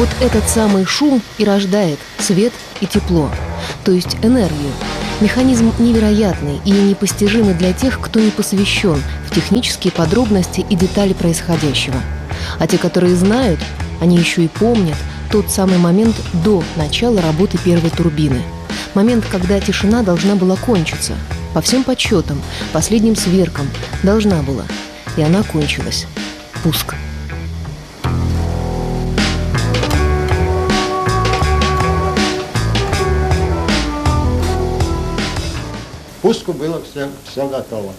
Вот этот самый шум и рождает свет и тепло, то есть энергию. Механизм невероятный и непостижимый для тех, кто не посвящен в технические подробности и детали происходящего. А те, которые знают, они еще и помнят тот самый момент до начала работы первой турбины. Момент, когда тишина должна была кончиться. По всем подсчетам, последним сверкам должна была. И она кончилась. Пуск. Пуску было все готово.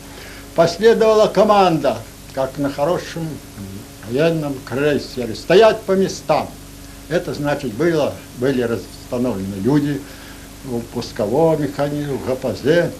Последовала команда, как на хорошем военном крейсере, стоять по местам. Это значит, были расстановлены люди у пускового механизма, в ГПЗ,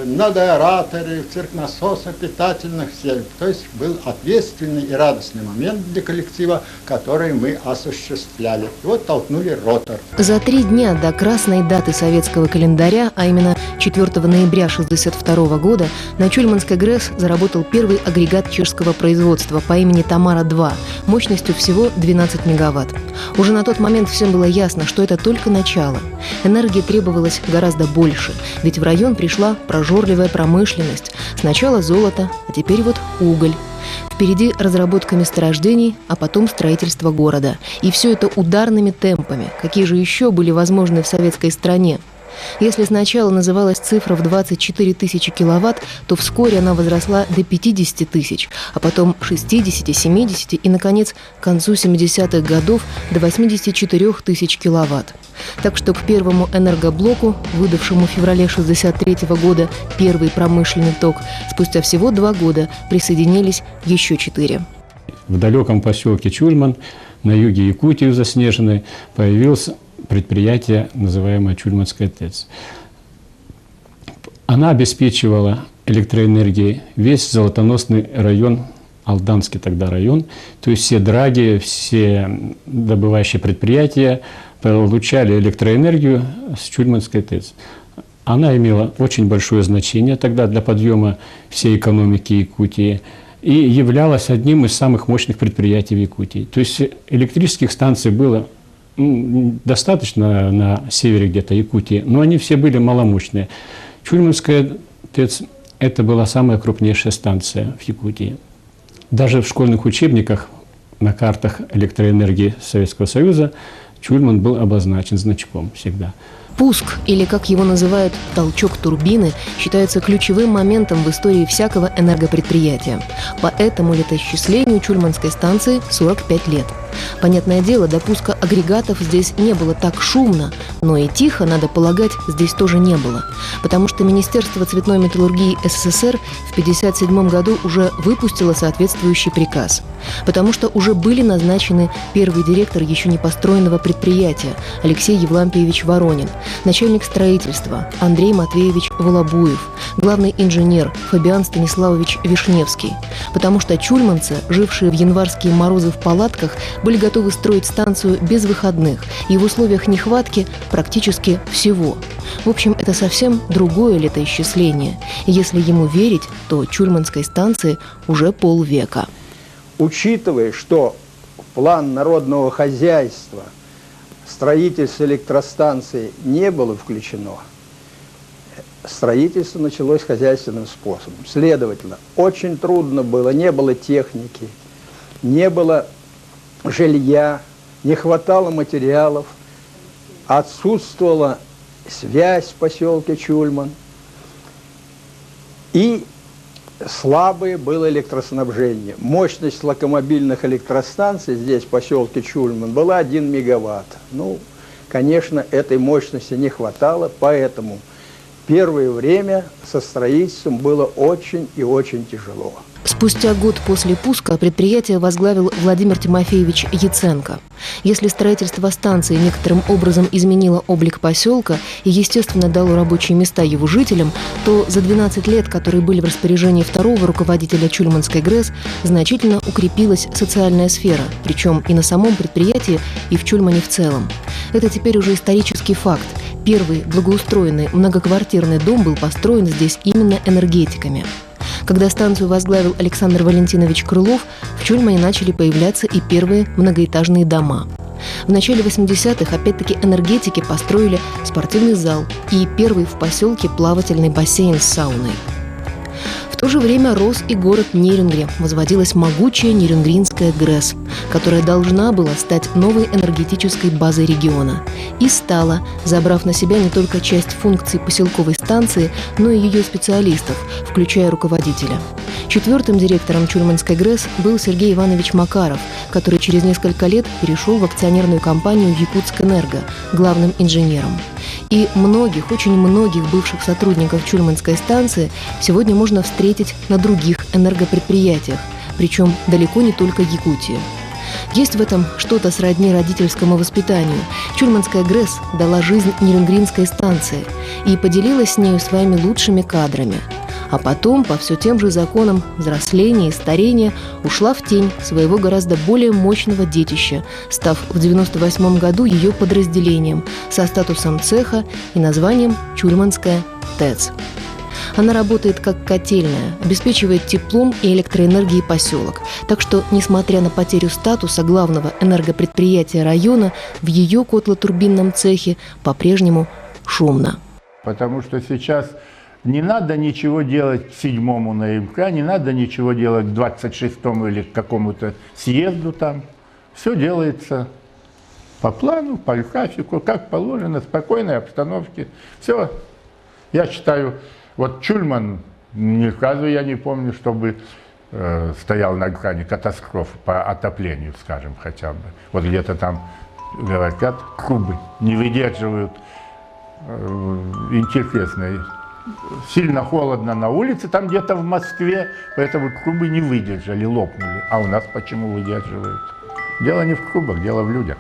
на аэраторе, циркнасосах, питательных сетях. То есть был ответственный и радостный момент для коллектива, который мы осуществляли. И вот толкнули ротор. За 3 дня до красной даты советского календаря, а именно 4 ноября 1962 года, на Чульманской ГРЭС заработал первый агрегат чешского производства по имени «Тамара-2» мощностью всего 12 мегаватт. Уже на тот момент всем было ясно, что это только начало. Энергии требовалось гораздо больше, ведь в район пришла прожорливая промышленность. Сначала золото, а теперь вот уголь. Впереди разработка месторождений, а потом строительство города. И все это ударными темпами. Какие же еще были возможны в советской стране? Если сначала называлась цифра в 24 тысячи киловатт, то вскоре она возросла до 50 тысяч, а потом 60, 70 и, наконец, к концу 70-х годов до 84 тысяч киловатт. Так что к первому энергоблоку, выдавшему в феврале 1963 года первый промышленный ток, спустя всего 2 года присоединились еще 4. В далеком поселке Чульман, на юге Якутии, заснеженной, появилось предприятие, называемое Чульманская ТЭЦ. Она обеспечивала электроэнергией весь золотоносный район, Алданский тогда район, то есть все драги, все добывающие предприятия получали электроэнергию с Чульманской ТЭЦ. Она имела очень большое значение тогда для подъема всей экономики Якутии и являлась одним из самых мощных предприятий в Якутии. То есть электрических станций было достаточно на севере где-то Якутии, но они все были маломощные. Чульманская ТЭЦ – это была самая крупнейшая станция в Якутии. Даже в школьных учебниках на картах электроэнергии Советского Союза Чульман был обозначен значком всегда. Пуск, или, как его называют, толчок турбины, считается ключевым моментом в истории всякого энергопредприятия. По этому летоисчислению Чульманской станции 45 лет. Понятное дело, до пуска агрегатов здесь не было так шумно, но и тихо, надо полагать, здесь тоже не было. Потому что Министерство цветной металлургии СССР в 1957 году уже выпустило соответствующий приказ. Потому что уже были назначены первый директор еще не построенного предприятия Алексей Евлампиевич Воронин, начальник строительства Андрей Матвеевич Волобуев, главный инженер Фабиан Станиславович Вишневский. Потому что чульманцы, жившие в январские морозы в палатках, были готовы строить станцию без выходных и в условиях нехватки практически всего. В общем, это совсем другое летоисчисление. И если ему верить, то Чульманской станции уже полвека. Учитывая, что в план народного хозяйства строительство электростанции не было включено, строительство началось хозяйственным способом. Следовательно, очень трудно было, не было техники, не было жилья, не хватало материалов, отсутствовала связь в поселке Чульман, и слабое было электроснабжение. Мощность локомобильных электростанций здесь, в поселке Чульман, была 1 мегаватт. Ну, конечно, этой мощности не хватало, поэтому первое время со строительством было очень и очень тяжело. Спустя год после пуска предприятие возглавил Владимир Тимофеевич Яценко. Если строительство станции некоторым образом изменило облик поселка и, естественно, дало рабочие места его жителям, то за 12 лет, которые были в распоряжении второго руководителя Чульманской ГРЭС, значительно укрепилась социальная сфера, причем и на самом предприятии, и в Чульмане в целом. Это теперь уже исторический факт. Первый благоустроенный многоквартирный дом был построен здесь именно энергетиками. Когда станцию возглавил Александр Валентинович Крылов, в Чульмане начали появляться и первые многоэтажные дома. В начале 80-х опять-таки энергетики построили спортивный зал и первый в поселке плавательный бассейн с сауной. В то же время рос и город Нерюнгри, возводилась могучая Нерюнгринская ГРЭС, которая должна была стать новой энергетической базой региона. И стала, забрав на себя не только часть функций поселковой станции, но и ее специалистов, включая руководителя. Четвертым директором Чульманской ГРЭС был Сергей Иванович Макаров, который через несколько лет перешел в акционерную компанию «Якутскэнерго» главным инженером. И многих, очень многих бывших сотрудников Чульманской станции сегодня можно встретить на других энергопредприятиях, причем далеко не только Якутии. Есть в этом что-то сродни родительскому воспитанию. Чульманская ГРЭС дала жизнь Нерюнгринской станции и поделилась с нею своими лучшими кадрами. А потом, по все тем же законам взросления и старения, ушла в тень своего гораздо более мощного детища, став в 1998 году ее подразделением со статусом цеха и названием Чульманская ТЭЦ. Она работает как котельная, обеспечивает теплом и электроэнергией поселок. Так что, несмотря на потерю статуса главного энергопредприятия района, в ее котлотурбинном цехе по-прежнему шумно. Потому что сейчас не надо ничего делать к 7 ноября, не надо ничего делать к 26 или к какому-то съезду там. Все делается по плану, по графику, как положено, в спокойной обстановке. Все, я считаю, вот Чульман, ни разу я не помню, чтобы стоял на грани катастрофы по отоплению, скажем, хотя бы. Вот где-то там, говорят, трубы не выдерживают. Интересно, сильно холодно на улице, там где-то в Москве, поэтому трубы не выдержали, лопнули. А у нас почему выдерживают? Дело не в трубах, дело в людях.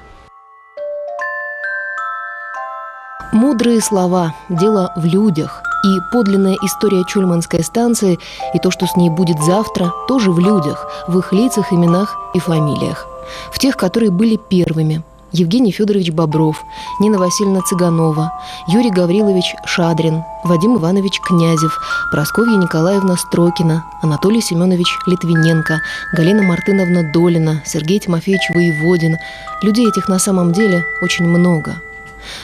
Мудрые слова, дело в людях. И подлинная история Чульманской станции и то, что с ней будет завтра, тоже в людях, в их лицах, именах и фамилиях. В тех, которые были первыми. Евгений Федорович Бобров, Нина Васильевна Цыганова, Юрий Гаврилович Шадрин, Вадим Иванович Князев, Прасковья Николаевна Строкина, Анатолий Семенович Литвиненко, Галина Мартыновна Долина, Сергей Тимофеевич Воеводин. Людей этих на самом деле очень много.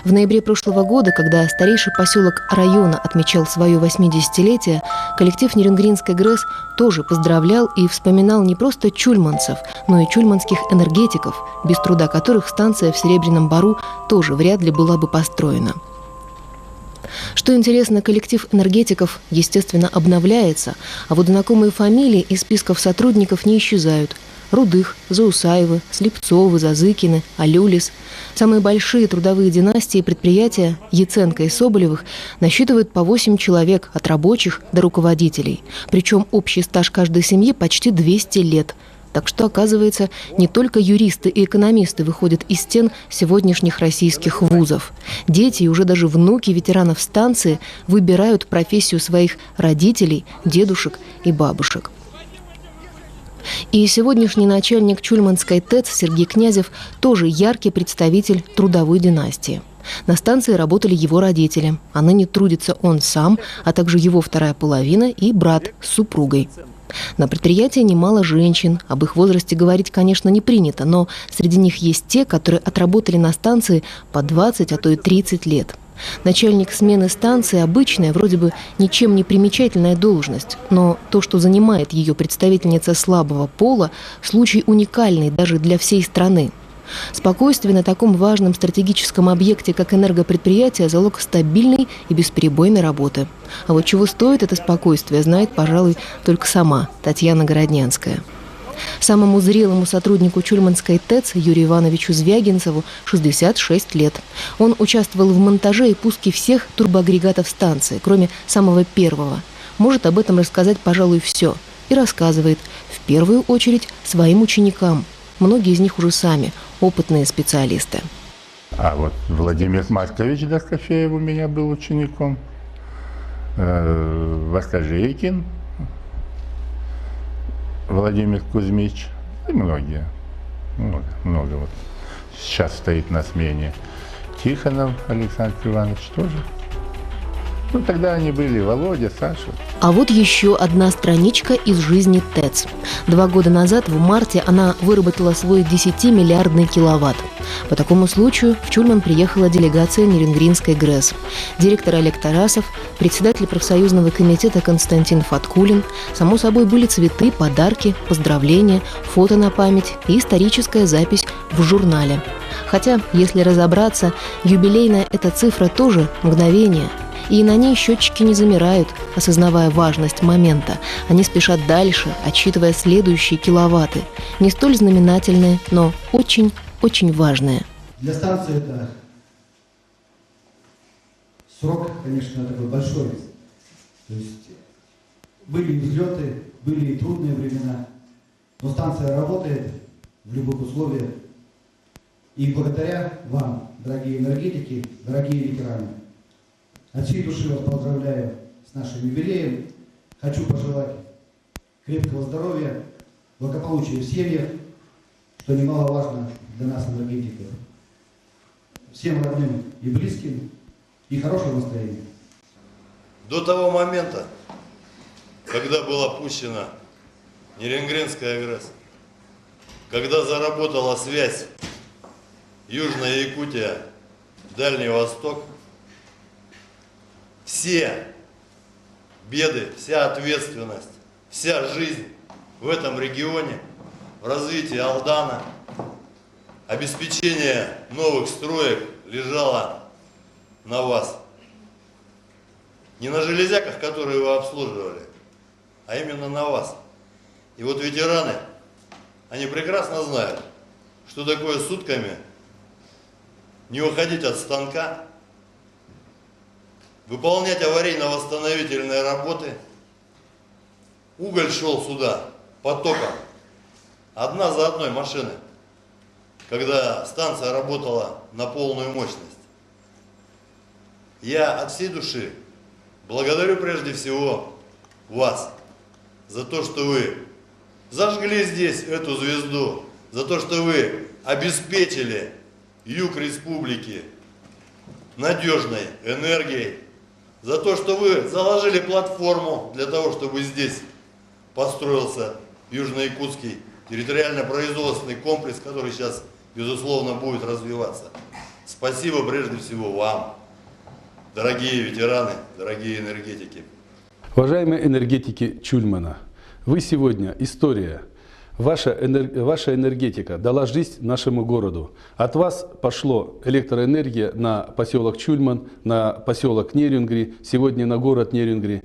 В ноябре прошлого года, когда старейший поселок района отмечал свое 80-летие, коллектив Нерюнгринской ГРЭС тоже поздравлял и вспоминал не просто чульманцев, но и чульманских энергетиков, без труда которых станция в Серебряном Бору тоже вряд ли была бы построена. Что интересно, коллектив энергетиков, естественно, обновляется, а вот знакомые фамилии из списков сотрудников не исчезают. Рудых, Заусаевы, Слепцовы, Зазыкины, Алюлис. Самые большие трудовые династии и предприятия Яценко и Соболевых насчитывают по 8 человек от рабочих до руководителей. Причем общий стаж каждой семьи почти 200 лет. Так что, оказывается, не только юристы и экономисты выходят из стен сегодняшних российских вузов. Дети и уже даже внуки ветеранов станции выбирают профессию своих родителей, дедушек и бабушек. И сегодняшний начальник Чульманской ТЭЦ Сергей Князев тоже яркий представитель трудовой династии. На станции работали его родители, а ныне трудится он сам, а также его вторая половина и брат с супругой. На предприятии немало женщин, об их возрасте говорить, конечно, не принято, но среди них есть те, которые отработали на станции по 20, а то и 30 лет. Начальник смены станции – обычная, вроде бы ничем не примечательная должность, но то, что занимает ее представительница слабого пола, случай уникальный даже для всей страны. Спокойствие на таком важном стратегическом объекте, как энергопредприятие, залог стабильной и бесперебойной работы. А вот чего стоит это спокойствие, знает, пожалуй, только сама Татьяна Городнянская. Самому зрелому сотруднику Чульманской ТЭЦ Юрию Ивановичу Звягинцеву 66 лет. Он участвовал в монтаже и пуске всех турбоагрегатов станции, кроме самого первого. Может об этом рассказать, пожалуй, все. И рассказывает, в первую очередь, своим ученикам. Многие из них уже сами опытные специалисты. А вот Владимир Маркович Доркофеев у меня был учеником. Васкажейкин Владимир Кузьмич и многие. Много вот. Сейчас стоит на смене Тихонов Александр Иванович тоже. Ну, тогда они были Володя, Саша. А вот еще одна страничка из жизни ТЭЦ. 2 года назад, в марте, она выработала свой 10-миллиардный киловатт. По такому случаю в Чульман приехала делегация Ниренгринской ГРЭС. Директор Олег Тарасов, председатель профсоюзного комитета Константин Фаткулин. Само собой, были цветы, подарки, поздравления, фото на память и историческая запись в журнале. Хотя, если разобраться, юбилейная эта цифра тоже мгновение. И на ней счетчики не замирают, осознавая важность момента. Они спешат дальше, отсчитывая следующие киловатты. Не столь знаменательные, но очень важные. Для станции это срок, конечно, такой большой. То есть были и взлеты, были и трудные времена, но станция работает в любых условиях. И благодаря вам, дорогие энергетики, дорогие ветераны, от всей души вас поздравляю с нашим юбилеем. Хочу пожелать крепкого здоровья, благополучия в семьях, что немаловажно для нас, энергетиков. Всем родным и близким и хорошего настроения. До того момента, когда была пущена Ниренгринская ГРЭС, когда заработала связь Южная Якутия, Дальний Восток, все беды, вся ответственность, вся жизнь в этом регионе, в развитии Алдана, обеспечение новых строек лежало на вас. Не на железяках, которые вы обслуживали, а именно на вас. И вот ветераны, они прекрасно знают, что такое сутками не уходить от станка, выполнять аварийно-восстановительные работы. Уголь шел сюда потоком, одна за одной машины, когда станция работала на полную мощность. Я от всей души благодарю прежде всего вас за то, что вы зажгли здесь эту звезду, за то, что вы обеспечили юг республики надежной энергией, за то, что вы заложили платформу для того, чтобы здесь построился Южно-Якутский территориально-производственный комплекс, который сейчас, безусловно, будет развиваться. Спасибо прежде всего вам, дорогие ветераны, дорогие энергетики. Уважаемые энергетики Чульмана, вы сегодня история. Ваша энергетика дала жизнь нашему городу. От вас пошло электроэнергия на поселок Чульман, на поселок Нерюнгри, сегодня на город Нерюнгри.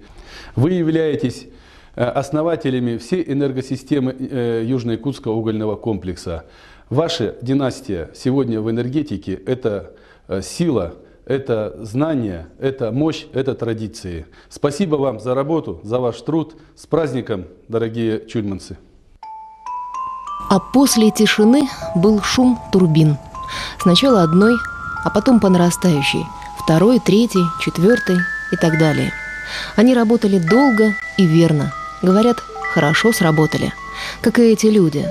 Вы являетесь основателями всей энергосистемы Южно-Якутского угольного комплекса. Ваша династия сегодня в энергетике – это сила, это знание, это мощь, это традиции. Спасибо вам за работу, за ваш труд. С праздником, дорогие чульманцы! А после тишины был шум турбин. Сначала одной, а потом по нарастающей. Второй, третий, четвертый и так далее. Они работали долго и верно. Говорят, хорошо сработали. Как и эти люди.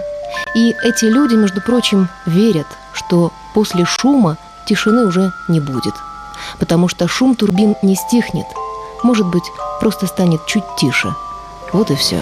И эти люди, между прочим, верят, что после шума тишины уже не будет. Потому что шум турбин не стихнет. Может быть, просто станет чуть тише. Вот и все.